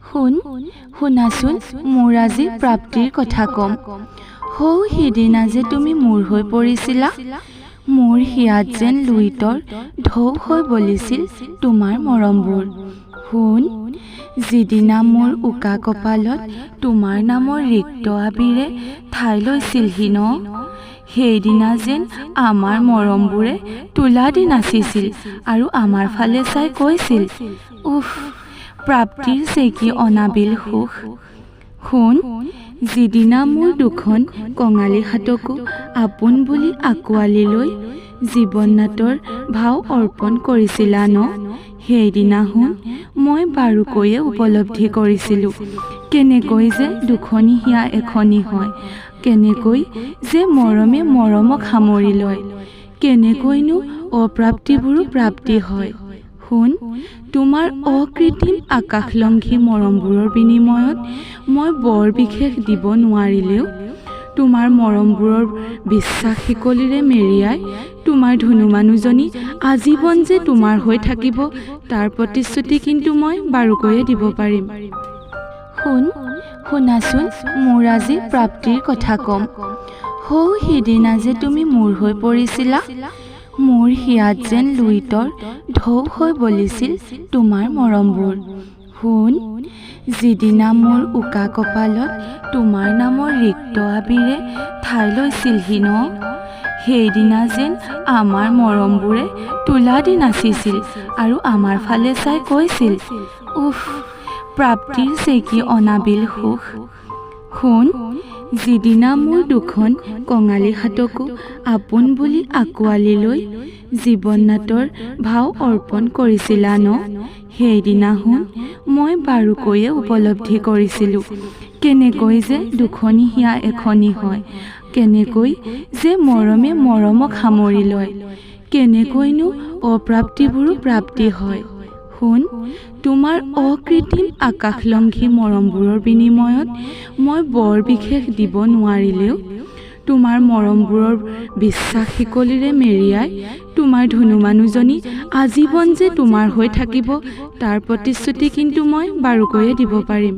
শুনাচোন, মোৰ আজি প্ৰাপ্তিৰ কথা কম। সিদিনা যে তুমি মূৰ হৈ পৰিছিলা, মোৰ হিয়াত যেন লুইতৰ ঢৌ হৈ বলিছিল তোমাৰ মৰমবোৰ। যিদিনা মোৰ উকা কপালত তোমাৰ নামৰ ৰিক্ত আবিৰে ঠাই লৈছিলহি ন, সেইদিনা যেন আমাৰ মৰমবোৰে তোলা দি নাচিছিল আৰু আমাৰ ফালে চাই কৈছিল, উফ, প্ৰাপ্তিৰ চেকি অনাবিল সুখ। যিদিনা মোৰ দুখন কঙালী হাতকো আপোন বুলি আঁকোৱালি লৈ জীৱন নাটৰ ভাও অৰ্পণ কৰিছিলা ন, সেইদিনা মই বাৰুকৈয়ে উপলব্ধি কৰিছিলোঁ কেনেকৈ যে দুখনি হিয়া এখনি হয়, কেনেকৈ যে মৰমে মৰমক সামৰি লয়, কেনেকৈনো অপ্ৰাপ্তিবোৰো প্ৰাপ্তি হয়। তোমাৰ অকৃত্ৰিম আকাশলংঘী মৰমবোৰৰ বিনিময়ত মই বৰ বিশেষ দিব নোৱাৰিলেও তোমাৰ মৰমবোৰৰ বিশ্বাস শিকলিৰে মেৰিয়াই তোমাৰ ধুনু মানুহজনী আজীৱন যে তোমাৰ হৈ থাকিব তাৰ প্ৰতিশ্ৰুতি কিন্তু মই বাৰুকৈয়ে দিব পাৰিম। শুনাচোন, মোৰ আজি প্ৰাপ্তিৰ কথা কম। সিদিনা যে তুমি মূৰ হৈ পৰিছিলা, মোৰ হিয়াত যেন লুইতৰ ঢৌ হৈ বলিছিল তোমাৰ মৰমবোৰ। যিদিনা মোৰ উকা কপালত তোমাৰ নামৰ ৰিক্ত আবিৰে ঠাই লৈছিলহি ন, সেইদিনা যেন আমাৰ মৰমবোৰে তোলা দি নাচিছিল আৰু আমাৰ ফালে চাই কৈছিল, উফ, প্ৰাপ্তিৰ চেকি অনাবিল সুখ। যিদিনা মোৰ দুখন কঙালী হাতকো আপোন বুলি আঁকোৱালি লৈ জীৱন নাটৰ ভাও অৰ্পণ কৰিছিলা ন, সেইদিনা মই বাৰুকৈয়ে উপলব্ধি কৰিছিলোঁ কেনেকৈ যে দুখনি হিয়া এখনি হয়, কেনেকৈ যে মৰমে মৰমক সামৰি লয়, কেনেকৈনো অপ্ৰাপ্তিবোৰো প্ৰাপ্তি হয়। তোমাৰ অকৃত্ৰিম আকাশলংঘী মৰমবোৰৰ বিনিময়ত মই বৰ বিশেষ দিব নোৱাৰিলেও তোমাৰ মৰমবোৰৰ বিশ্বাস শিকলিৰে মেৰিয়াই তোমাৰ ধুনু মানুহজনী আজীৱন যে তোমাৰ হৈ থাকিব তাৰ প্ৰতিশ্ৰুতি কিন্তু মই বাৰুকৈয়ে দিব পাৰিম।